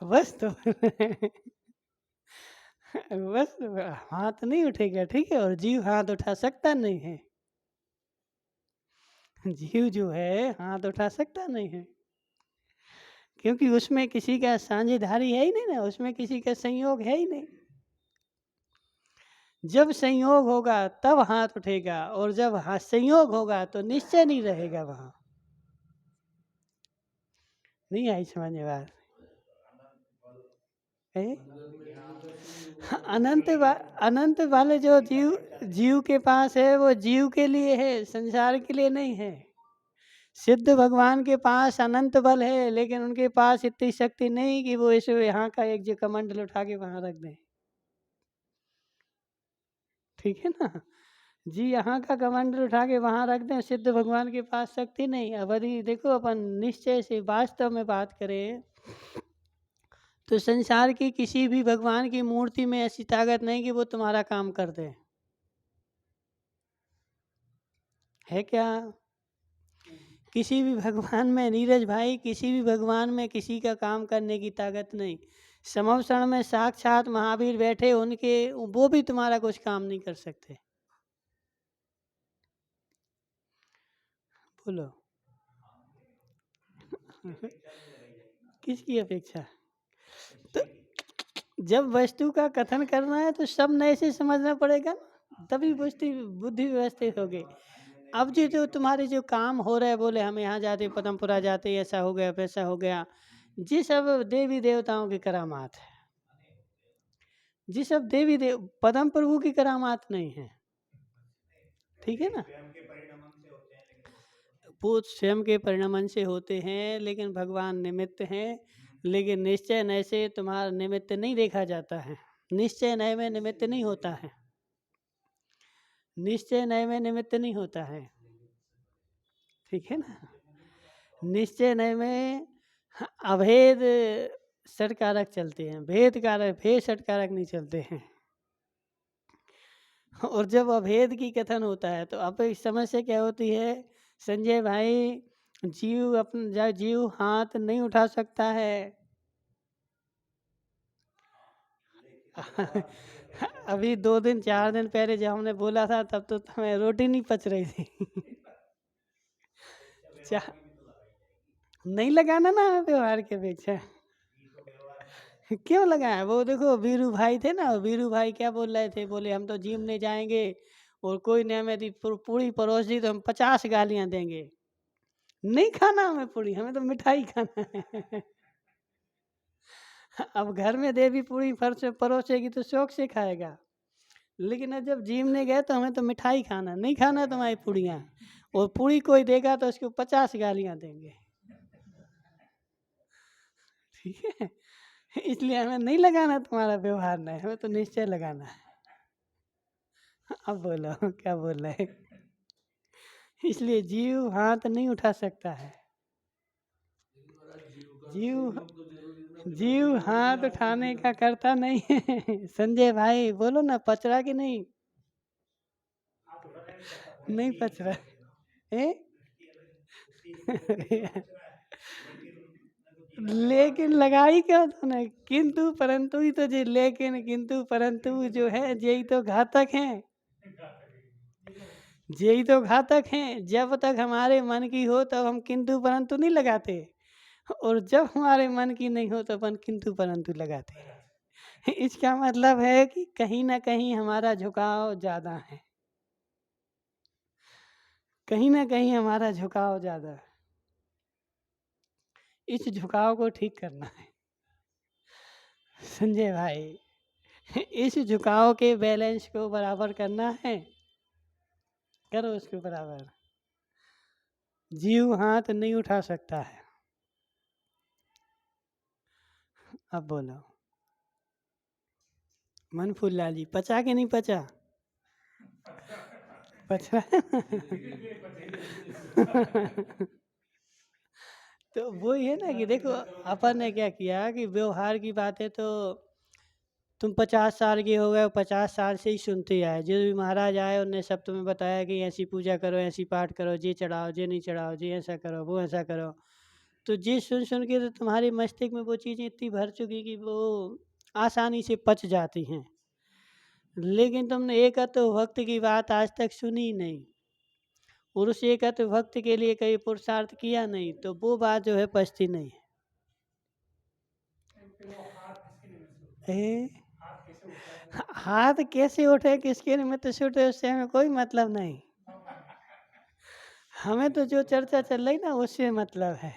बस। तो बस हाथ नहीं उठेगा, ठीक है, और जीव हाथ उठा सकता नहीं है। जीव जो है हाथ उठा सकता नहीं है, क्योंकि उसमें किसी का साझेदारी है ही नहीं ना, उसमें किसी का संयोग है ही नहीं। जब संयोग होगा तब हाथ उठेगा, और जब हाथ संयोग होगा तो निश्चय नहीं रहेगा वहां। नहीं आई समझ में बात? अनंत वाले जो जीव के पास है वो जीव के लिए है, संसार के लिए नहीं है। सिद्ध भगवान के पास अनंत बल है, लेकिन उनके पास इतनी शक्ति नहीं कि वो इसे यहाँ का एक जो कमंडल उठा के वहां रख दें, ठीक है ना जी। यहाँ का कमंडल उठा के वहां रख दें, सिद्ध भगवान के पास शक्ति नहीं। अब यदि देखो अपन निश्चय से वास्तव में बात करें तो संसार की किसी भी भगवान की मूर्ति में ऐसी ताकत नहीं कि वो तुम्हारा काम कर दे, है क्या? किसी भी भगवान में, नीरज भाई, किसी भी भगवान में किसी का काम करने की ताकत नहीं। समवसरण में साक्षात महावीर बैठे, उनके वो भी तुम्हारा कुछ काम नहीं कर सकते। बोलो किसकी अपेक्षा? तो जब वस्तु का कथन करना है तो सब नए से समझना पड़ेगा ना, तभी बुद्धि व्यवस्थित होगी। अब जो तुम्हारे जो काम हो रहे हैं, बोले हम यहाँ जाते, पदमपुरा जाते, ऐसा हो गया वैसा हो गया, जी सब देवी देवताओं की करामात है। जी सब देवी देव, पदम प्रभु की करामात नहीं है, ठीक है ना। वो स्वयं के परिणमन से होते हैं, लेकिन भगवान निमित्त हैं। लेकिन निश्चय नय से तुम्हारा निमित्त नहीं देखा जाता है। निश्चय नय में निमित्त नहीं होता है, निश्चय नय में निमित्त नहीं होता है, ठीक है ना। निश्चय नय में अभेद षटकारक चलते हैं, भेद कारक भेद षटकारक नहीं चलते हैं। और जब अभेद की कथन होता है तो अब इस समस्या क्या होती है संजय भाई? जीव हाथ नहीं उठा सकता है। अभी 2 दिन 4 दिन पहले जब हमने बोला था तब तो तुम्हें रोटी नहीं पच रही थी। नहीं लगाना ना व्यवहार के अपेक्षा। क्यों लगाया? वो देखो वीरू भाई थे ना, वीरू भाई क्या बोल रहे थे, बोले हम तो जिम नहीं जाएंगे और कोई ने हमें यदि पूरी परोस दी तो हम 50 गालियां देंगे। नहीं खाना हमें पूरी, हमें तो मिठाई खाना है। अब घर में देवी पूरी परोसेगी तो शौक से खाएगा, लेकिन अब जब जिम नहीं गए तो हमें तो मिठाई खाना, नहीं खाना है तुम्हारी पूड़ियाँ, और पूरी कोई देगा तो उसको 50 गालियां देंगे, ठीक है। इसलिए हमें नहीं लगाना तुम्हारा व्यवहार, नहीं, हमें तो निश्चय लगाना है। अब बोलो क्या बोल रहे हैं? इसलिए जीव हाथ नहीं उठा सकता है। जीव हाथ उठाने का करता नहीं है। संजय भाई बोलो ना, पच रहा कि नहीं? नहीं पच रहा है। लेकिन लगाई क्यों तूने? किंतु परंतु ही तो, जो लेकिन किंतु परंतु जो है यही तो घातक हैं, यही तो घातक हैं। जब तक हमारे मन की हो तब हम किंतु परंतु नहीं लगाते, और जब हमारे मन की नहीं हो तो अपन किंतु परंतु लगाते हैं। इसका मतलब है कि कहीं ना कहीं हमारा झुकाव ज़्यादा है, कहीं ना कहीं हमारा झुकाव ज़्यादा है। इस झुकाव को ठीक करना है संजय भाई। इस झुकाव के बैलेंस को बराबर करना है, करो उसको बराबर। जीव हाथ नहीं उठा सकता है। अब बोलो मनफूल लाल जी पचा कि नहीं पचा? पचा तो वही है ना कि देखो अपन ने क्या किया कि व्यवहार की बातें तो तुम 50 साल के हो गए, 50 साल से ही सुनते आए। जो भी महाराज आए उनने सब तुम्हें बताया कि ऐसी पूजा करो, ऐसी पाठ करो, ये चढ़ाओ, ये नहीं चढ़ाओ, ये ऐसा करो, वो ऐसा करो। तो ये सुन सुन के तो तुम्हारे मस्तिष्क में वो चीज़ें इतनी भर चुकी कि वो आसानी से पच जाती हैं। लेकिन तुमने एकत्व भक्त की बात आज तक सुनी ही नहीं और उस एकत्व भक्त के लिए कहीं पुरुषार्थ किया नहीं, तो वो बात जो है पचती नहीं है। हाथ कैसे उठे, किसके निमित्त से उठे, उससे हमें कोई मतलब नहीं। हमें तो जो चर्चा चल रही ना उससे मतलब है।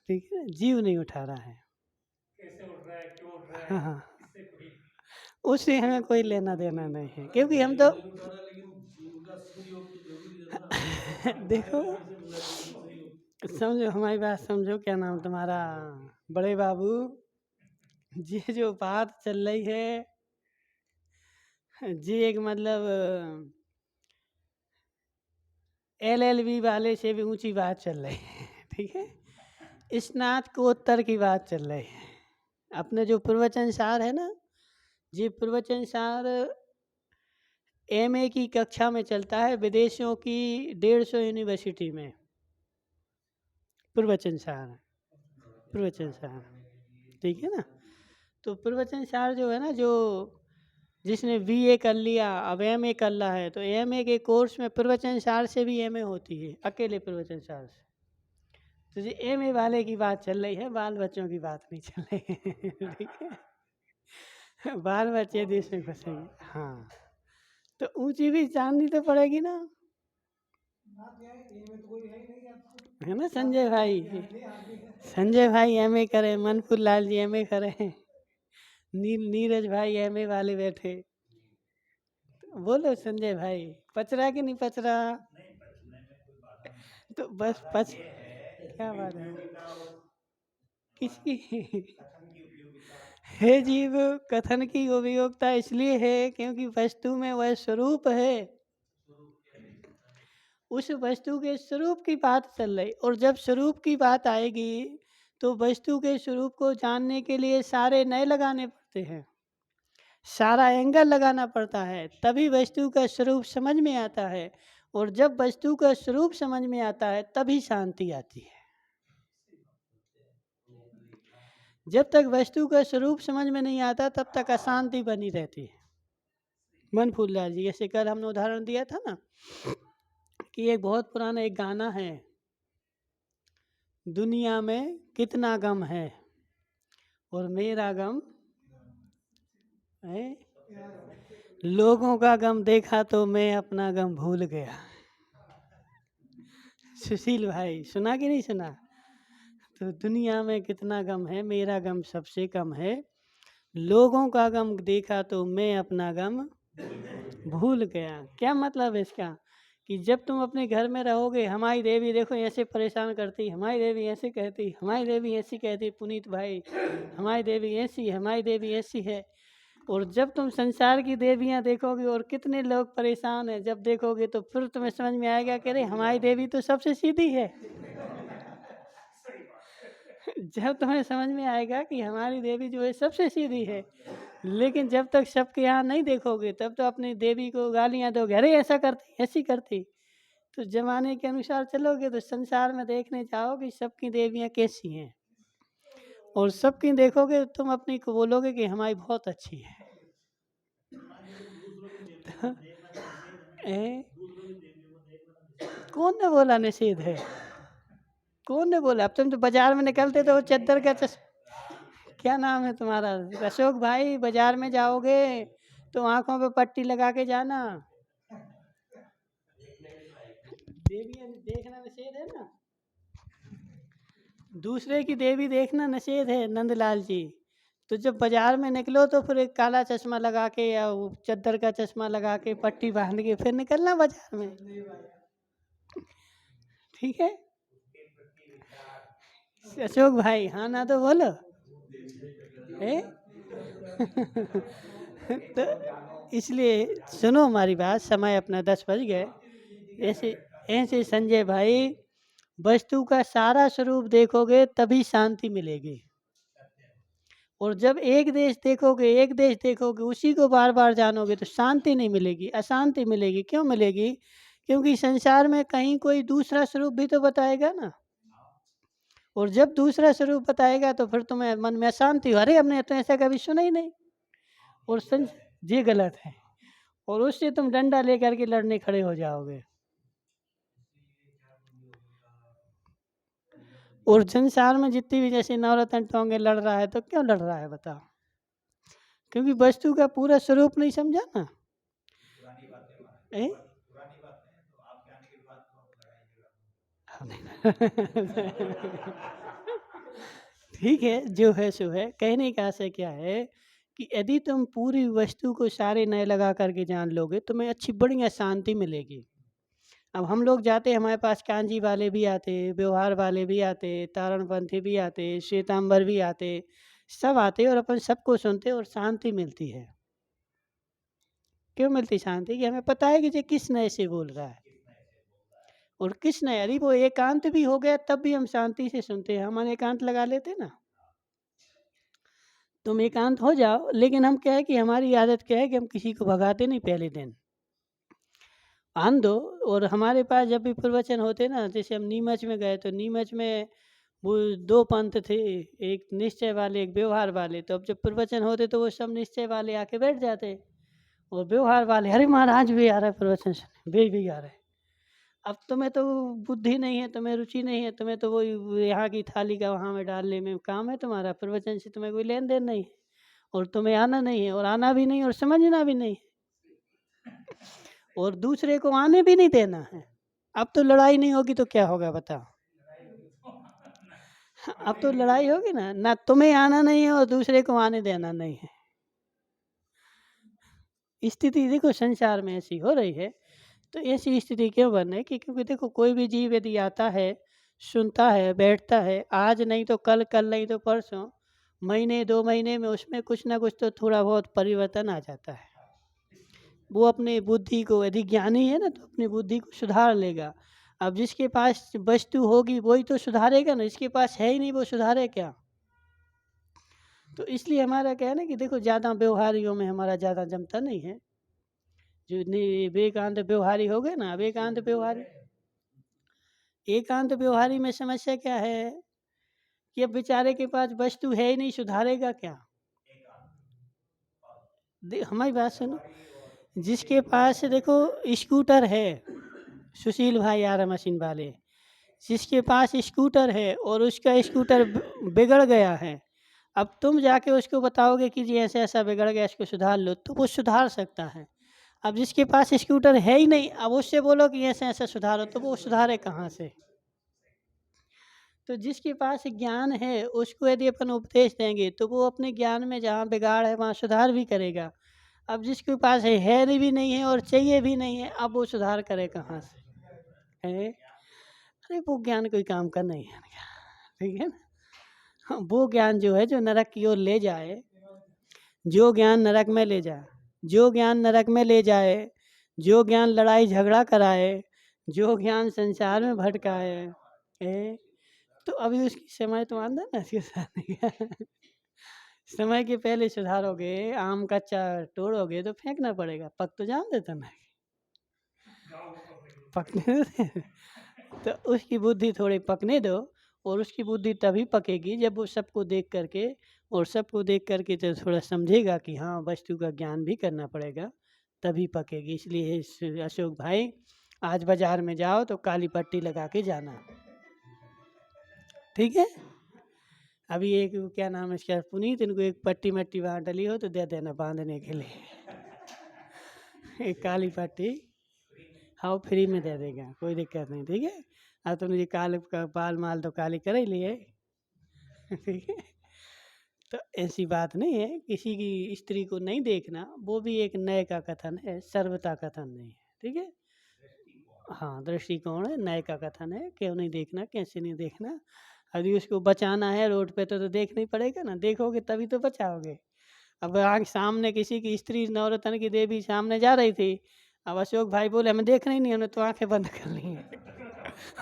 ठीक है, जीव नहीं उठा रहा है। कैसे उठ रहा है, क्यों उठ रहा है, हाँ, उससे हमें कोई लेना देना नहीं है, क्योंकि हम तो देखो समझो हमारी बात समझो। क्या नाम तुम्हारा? बड़े बाबू, ये जो बात चल रही है जी, एक मतलब LLB वाले से भी ऊंची बात चल रही है। ठीक है, स्नातकोत्तर की बात चल रही है। अपने जो प्रवचन सार है ना, ये प्रवचन सार MA की कक्षा में चलता है, विदेशों की 150 यूनिवर्सिटी में प्रवचन सार। ठीक है ना। तो प्रवचन सार जो है ना, जो जिसने BA कर लिया अब MA कर रहा है, तो MA के कोर्स में प्रवचन सार से भी MA होती है, अकेले प्रवचन सार से। तो ये MA वाले की बात चल रही है, बाल बच्चों की बात नहीं चल रही है। ठीक है, बाल बच्चे देश में फंसेंगे। हाँ, तो ऊंची भी जाननी तो पड़ेगी ना, है ना। संजय भाई MA करे, मनफूल लाल जी MA करे, नीरज भाई MA वाले बैठे। बोलो संजय भाई, पच रहा कि नहीं पच रहा? नहीं, पचने में कोई बाधा नहीं। तो बस पच। ये है क्या बात है? उपयोगिता और किसकी? कथन की उपयोगिता। हे जीव, कथन की उपयोगिता इसलिए है क्योंकि वस्तु में वह स्वरूप है, उस वस्तु के स्वरूप की बात चल रही। और जब स्वरूप की बात आएगी तो वस्तु के स्वरूप को जानने के लिए सारे नए लगाने पड़ते हैं, सारा एंगल लगाना पड़ता है, तभी वस्तु का स्वरूप समझ में आता है। और जब वस्तु का स्वरूप समझ में आता है तभी शांति आती है। जब तक वस्तु का स्वरूप समझ में नहीं आता तब तक अशांति बनी रहती है। मनफूल लाल जी, जैसे कल हमने उदाहरण दिया था ना कि एक बहुत पुराना एक गाना है, दुनिया में कितना गम है और मेरा गम है, लोगों का गम देखा तो मैं अपना गम भूल गया। सुशील भाई, सुना कि नहीं सुना? तो दुनिया में कितना गम है, मेरा गम सबसे कम है, लोगों का गम देखा तो मैं अपना गम भूल गया। क्या मतलब है इसका? कि जब तुम अपने घर में रहोगे, हमारी देवी देखो ऐसे परेशान करती, हमारी देवी ऐसे कहती, हमारी देवी ऐसी कहती, पुनीत भाई हमारी देवी ऐसी, हमारी देवी ऐसी है। और जब तुम संसार की देवियां देखोगे और कितने लोग परेशान हैं, जब देखोगे तो फिर तुम्हें समझ में आएगा कि अरे हमारी देवी तो सबसे सीधी है। जब तुम्हें समझ में आएगा कि हमारी देवी जो है सबसे सीधी है, लेकिन जब तक सबके यहाँ नहीं देखोगे तब तो अपनी देवी को गालियाँ दोगे, अरे ऐसा करती ऐसी करती। तो जमाने के अनुसार चलोगे तो संसार में देखने जाओगे सबकी देवियाँ कैसी हैं, और सबकी देखोगे तो तुम अपनी को बोलोगे कि हमारी बहुत अच्छी है। कौन ने बोला निषेध है? कौन ने बोला? अब तुम तो बाजार में निकलते तो चद्दर का क्या नाम है तुम्हारा? अशोक भाई, बाजार में जाओगे तो आंखों पे पट्टी लगा के जाना। देवी देखना निषेध है ना, दूसरे की देवी देखना निषेध है नंदलाल जी। तो जब बाजार में निकलो तो फिर एक काला चश्मा लगा के या चद्दर का चश्मा लगा के पट्टी बांध के फिर निकलना बाजार में, ठीक है? अशोक भाई हाँ ना तो बोलो है। तो इसलिए सुनो हमारी बात, समय अपना 10 बज गए। ऐसे ऐसे संजय भाई, वस्तु का सारा स्वरूप देखोगे तभी शांति मिलेगी। और जब एक देश देखोगे उसी को बार बार जानोगे तो शांति नहीं मिलेगी, अशांति मिलेगी। क्यों मिलेगी? क्योंकि संसार में कहीं कोई दूसरा स्वरूप भी तो बताएगा ना। और जब दूसरा स्वरूप बताएगा तो फिर तुम्हें मन में अशांति हो, अरे हमने तो ऐसा कभी सुना ही नहीं। और ये गलत है, और उससे तुम डंडा लेकर के लड़ने खड़े हो जाओगे। और संसार में जितनी भी जैसे नवरत्न टोंगे लड़ रहा है, तो क्यों लड़ रहा है बताओ? क्योंकि वस्तु का पूरा स्वरूप नहीं समझा ना। पुरानी बातें महाराज, ए? पुरानी बातें हैं, तो आपके आने के बाद तो अब लड़ाई झगड़ा ठीक है, जो है सो है। कहने का आशय क्या है कि यदि तुम पूरी वस्तु को सारे नए लगा करके जान लोगे, तुम्हें अच्छी बढ़िया शांति मिलेगी। अब हम लोग जाते, हमारे पास कांजी वाले भी आते, व्यवहार वाले भी आते, तारणपंथी भी आते, श्वेतांबर भी आते, सब आते और अपन सबको सुनते और शांति मिलती है। क्यों मिलती शांति? कि हमें पता है कि ये किस नए से बोल रहा है। और किस नए, यदि वो एकांत भी हो गया तब भी हम शांति से सुनते हैं। हम एकांत लगा लेते ना। तुम एकांत हो जाओ, लेकिन हम क्या है कि हमारी आदत क्या है कि हम किसी को भगाते नहीं पहले दिन, आन दो। और हमारे पास जब भी प्रवचन होते ना, जैसे हम नीमच में गए तो नीमच में वो 2 पंथ थे, एक निश्चय वाले, एक व्यवहार वाले। तो अब जब प्रवचन होते तो वो सब निश्चय वाले आके बैठ जाते, और व्यवहार वाले, अरे महाराज भी आ रहा है प्रवचन सुनने, वे भी आ रहे हैं। अब तुम्हें तो बुद्धि नहीं है, तुम्हें रुचि नहीं है, तुम्हें तो वही यहाँ की थाली का वहाँ में डालने में काम है तुम्हारा, प्रवचन से तुम्हें कोई लेन देन नहीं है। और तुम्हें आना नहीं है, और आना भी नहीं, और समझना भी नहीं, और दूसरे को आने भी नहीं देना है। अब तो लड़ाई नहीं होगी तो क्या होगा बताओ? अब तो लड़ाई होगी ना, ना तुम्हें आना नहीं है और दूसरे को आने देना नहीं है। स्थिति देखो संसार में ऐसी हो रही है। तो ऐसी स्थिति क्यों बन रही? कि क्योंकि देखो कोई भी जीव यदि आता है, सुनता है, बैठता है, आज नहीं तो कल, कल नहीं तो परसों, महीने 2 महीने में उसमें कुछ ना कुछ तो थोड़ा बहुत परिवर्तन आ जाता है। वो अपनी बुद्धि को, यदि ज्ञानी है ना, तो अपनी बुद्धि को सुधार लेगा। अब जिसके पास वस्तु होगी वही तो सुधारेगा ना, जिसके पास है ही नहीं वो सुधारे क्या? तो इसलिए हमारा क्या है ना कि देखो ज़्यादा व्यवहारियों में हमारा ज़्यादा जमता नहीं है। जो विवेकानंद व्यवहारी हो गए ना, विवेकानंद व्यवहारी, एकांत व्यवहारी में समस्या क्या है कि अब बेचारे के पास वस्तु है ही नहीं, सुधारेगा क्या? हमारी बात सुनो, जिसके पास देखो स्कूटर है, सुशील भाई आ रहा मशीन वाले, जिसके पास स्कूटर है और उसका स्कूटर बिगड़ गया है, अब तुम जाके उसको बताओगे कि जी ऐसा ऐसा बिगड़ गया, इसको सुधार लो, तो वो सुधार सकता है। अब जिसके पास स्कूटर है ही नहीं, अब उससे बोलो कि ऐसा ऐसा सुधारो, तो वो सुधारे कहाँ से? तो जिसके पास ज्ञान है उसको यदि अपन उपदेश देंगे तो वो अपने ज्ञान में जहाँ बिगाड़ है वहाँ सुधार भी करेगा। अब जिसके पास है भी नहीं है और चाहिए भी नहीं है, अब वो सुधार करे कहाँ से? है? अरे वो ज्ञान कोई काम का नहीं है, ठीक है ना? हाँ, वो ज्ञान जो है जो नरक की ओर ले जाए, जो ज्ञान नरक में ले जाए, जो ज्ञान नरक में ले जाए, जो ज्ञान लड़ाई झगड़ा कराए, जो ज्ञान संसार में भटकाए, तो अभी उसकी समय तो आंदा ना सुधारने का। समय के पहले सुधारोगे, आम कच्चा तोड़ोगे तो फेंकना पड़ेगा, पक तो जान देता ना, पकने दे। तो उसकी बुद्धि थोड़ी पकने दो, और उसकी बुद्धि तभी पकेगी जब वो सबको देख करके, और सबको देख करके तो थोड़ा समझेगा कि हाँ वस्तु का ज्ञान भी करना पड़ेगा, तभी पकेगी। इसलिए अशोक भाई, आज बाजार में जाओ तो काली पट्टी लगा के जाना, ठीक है? अभी एक क्या नाम है इसका, पुनीत, इनको एक पट्टी मट्टी वहाँ डली हो तो दे देना बांधने के लिए। एक काली पट्टी, हाँ फ्री में दे देगा, कोई दिक्कत नहीं, ठीक है? अब तुमने ये काल का बाल माल तो काली कर ही लिए, ठीक है? तो ऐसी बात नहीं है, किसी की स्त्री को नहीं देखना, वो भी एक नए का कथन है, सर्वता कथन नहीं है, ठीक है? हाँ, दृष्टिकोण है, नए का कथन है, क्यों नहीं देखना, कैसे नहीं देखना। यदि उसको बचाना है रोड पे तो देखना ही पड़ेगा ना, देखोगे तभी तो बचाओगे। अब आँख सामने किसी की स्त्री नवरत्न की देवी सामने जा रही थी, अब अशोक भाई बोले हमें देखना ही नहीं, हमने तो आँखें बंद कर ली हैं।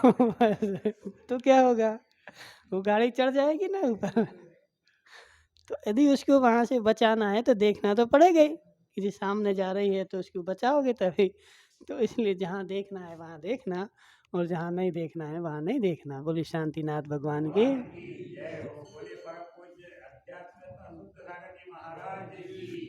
बस, तो क्या होगा? वो गाड़ी चढ़ जाएगी ना ऊपर। तो यदि उसको वहाँ से बचाना है तो देखना तो पड़ेगा ही, कि जो सामने जा रही है तो उसको बचाओगे तभी। तो इसलिए जहाँ देखना है वहाँ देखना, और जहाँ नहीं देखना है वहाँ नहीं देखना। बोलिए शांतिनाथ भगवान की। जय हो। बोले परम पूज्य अध्यात्म शुद्ध सागर जी महाराज की